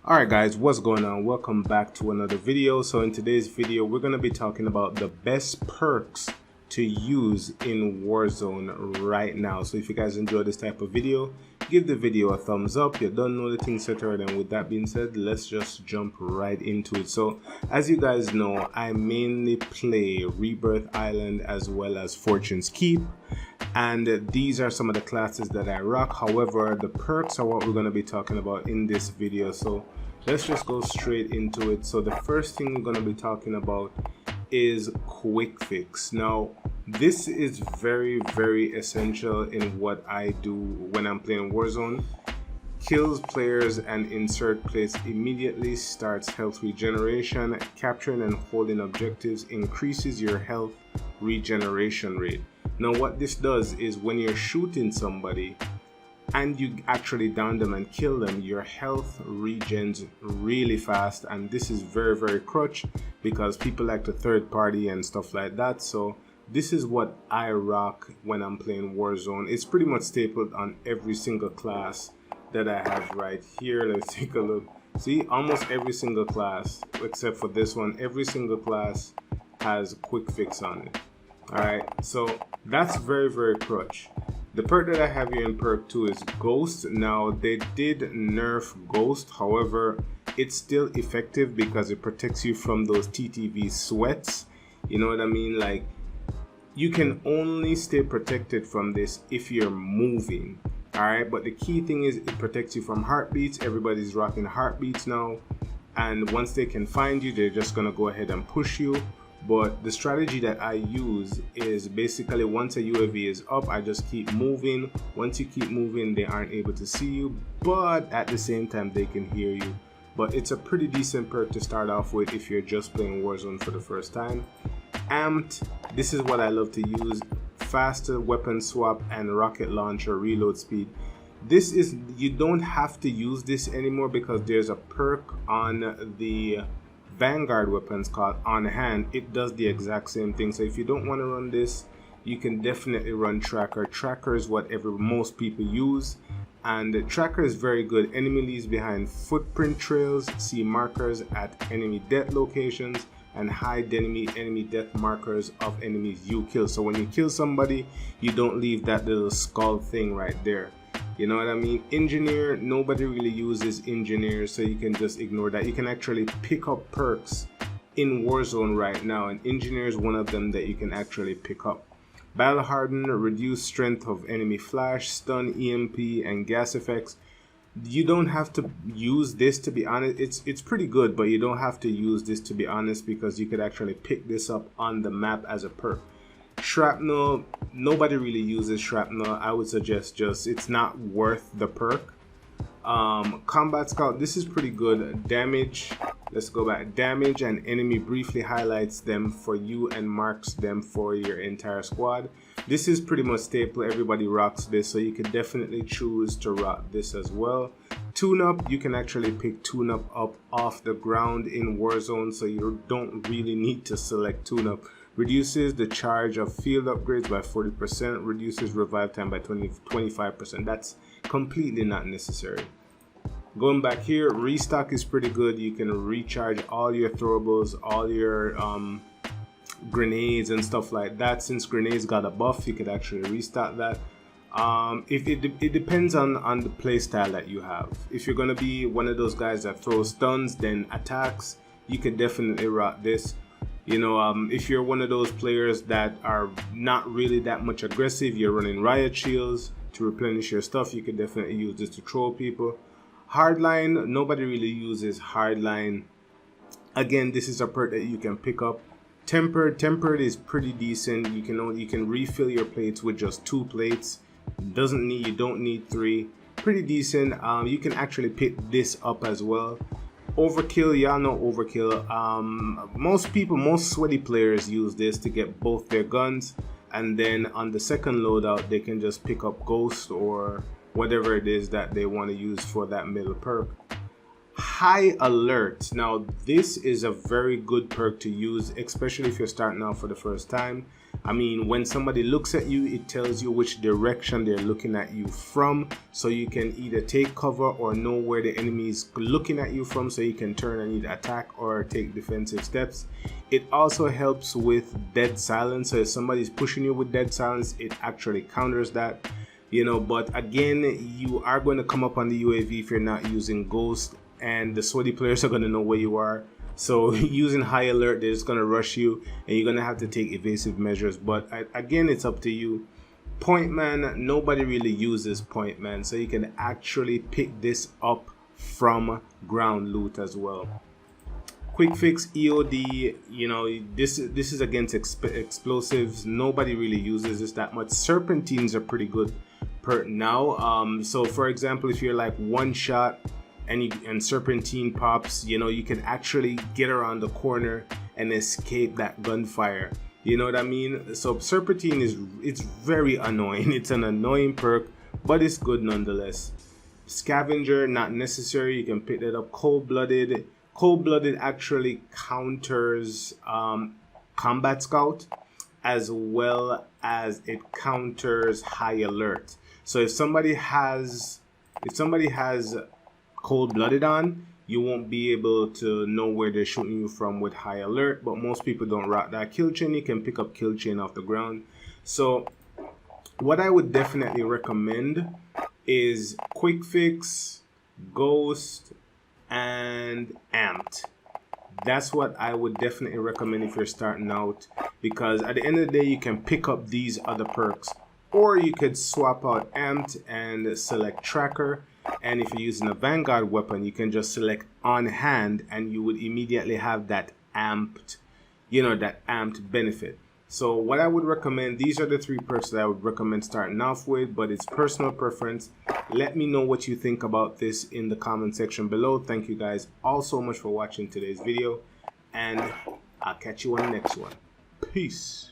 Alright guys, what's going on? Welcome back to another video. So in today's video we're going to be talking about the best perks to use in Warzone right now. So if you guys enjoy this type of video, give the video a thumbs up. You don't know the thing set already, and with that being said, let's just jump right into it. So as you guys know, I mainly play Rebirth Island as well as Fortune's Keep, and these are some of the classes that I rock. However, the perks are what we're going to be talking about in this video, so let's just go straight into it. So the first thing we're going to be talking about is quick fix. Now this is very essential in what I do when I'm playing Warzone. Kills players and insert plates immediately, starts health regeneration, capturing and holding objectives increases your health regeneration rate. Now what this does is when you're shooting somebody and you actually down them and kill them, your health regens really fast, and this is very clutch because people like to third party and stuff like that. So this is what I rock when I'm playing Warzone. It's pretty much stapled on every single class that I have right here. Let's take a look. See, almost every single class except for this one, every single class has quick fix on it. Alright, so that's very clutch. The perk that I have here in perk 2 is Ghost. Now they did nerf Ghost, however it's still effective because it protects you from those TTV sweats. You know what I mean? Like, you can only stay protected from this if you're moving. Alright, but the key thing is it protects you from heartbeats. Everybody's rocking heartbeats now, and once they can find you, they're just gonna go ahead and push you. But the strategy that I use is basically once a UAV is up, I just keep moving. Once you keep moving, they aren't able to see you, but at the same time they can hear you. But it's a pretty decent perk to start off with if you're just playing Warzone for the first time. Amped, this is what I love to use. Faster weapon swap and rocket launcher reload speed. This is, you don't have to use this anymore because there's a perk on the Vanguard weapons called On Hand. It does the exact same thing. So if you don't want to run this, you can definitely run Tracker. Tracker is what most people use, and the Tracker is very good. Enemy leaves behind footprint trails, see markers at enemy death locations, and hide enemy death markers of enemies you kill. So when you kill somebody, you don't leave that little skull thing right there. You know what I mean? Engineer, nobody really uses Engineer, so you can just ignore that. You can actually pick up perks in Warzone right now, and Engineer is one of them that you can actually pick up. Battle Harden, reduce strength of enemy flash, stun, EMP, and gas effects. You don't have to use this, to be honest. It's pretty good, but you don't have to use this, to be honest, because you could actually pick this up on the map as a perk. Shrapnel, nobody really uses Shrapnel. I would suggest just, it's not worth the perk. Combat Scout, this is pretty good. Damage, let's go back. Damage and enemy briefly highlights them for you and marks them for your entire squad. This is pretty much staple. Everybody rocks this, so you can definitely choose to rock this as well. Tune Up, you can actually pick Tune Up off the ground in Warzone, so you don't really need to select Tune Up. Reduces the charge of field upgrades by 40%, reduces revive time by 25%. That's completely not necessary. Going back here, Restock is pretty good. You can recharge all your throwables, all your grenades and stuff like that. Since grenades got a buff, you could actually restock that. It depends on the playstyle that you have. If you're gonna be one of those guys that throws stuns then attacks, you could definitely rock this. You know, if you're one of those players that are not really that much aggressive, you're running riot shields to replenish your stuff, you can definitely use this to troll people. Hardline, nobody really uses Hardline. Again, this is a perk that you can pick up. Tempered is pretty decent. You can refill your plates with just 2 plates. You don't need 3. Pretty decent. You can actually pick this up as well. Overkill, y'all know Overkill. Most sweaty players use this to get both their guns, and then on the second loadout they can just pick up Ghost or whatever it is that they want to use for that middle perk. High Alert, now this is a very good perk to use, especially if you're starting out for the first time. I mean, when somebody looks at you, it tells you which direction they're looking at you from, so you can either take cover or know where the enemy is looking at you from, so you can turn and either attack or take defensive steps. It also helps with dead silence, so if somebody's pushing you with dead silence, it actually counters that, you know. But again, you are going to come up on the UAV if you're not using Ghost, and the sweaty players are going to know where you are. So using high alert, they're just going to rush you and you're going to have to take evasive measures. But again, it's up to you. Point man, nobody really uses point man, so you can actually pick this up from ground loot as well. Quick fix EOD, you know, this is against explosives. Nobody really uses this that much. Serpentines are pretty good per now. So for example, if you're like one shot and serpentine pops, you know, you can actually get around the corner and escape that gunfire, you know what I mean? So serpentine it's very annoying. It's an annoying perk, but it's good nonetheless. Scavenger, not necessary. You can pick that up. Cold-blooded actually counters combat scout, as well as it counters high alert. So if somebody has cold-blooded on, you won't be able to know where they're shooting you from with high alert, but most people don't rock that. Kill chain, you can pick up kill chain off the ground. So what I would definitely recommend is quick fix, ghost, and amped. That's what I would definitely recommend if you're starting out, because at the end of the day you can pick up these other perks, or you could swap out amped and select tracker. And if you're using a Vanguard weapon, you can just select on hand and you would immediately have that amped, you know, that amped benefit. So what I would recommend, these are the 3 perks that I would recommend starting off with, but it's personal preference. Let me know what you think about this in the comment section below. Thank you guys all so much for watching today's video, and I'll catch you on the next one. Peace.